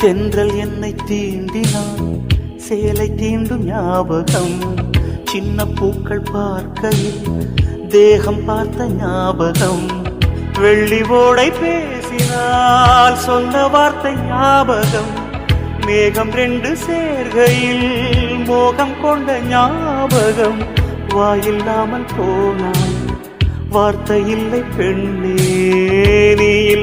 தென்றல் என்னை தீண்டினான், சேலை தீண்டும் ஞாபகம். சின்ன பூக்கள் பார்க்கையில் தேகம் பார்த்த ஞாபகம். வெள்ளி ஓடை பேசினால் சொன்ன வார்த்தை ஞாபகம். மேகம் ரெண்டு சேர்கையில் மோகம் கொண்ட ஞாபகம். வாயில்லாமல் போனாய், வார்த்தை இல்லை பெண்ணே, நீ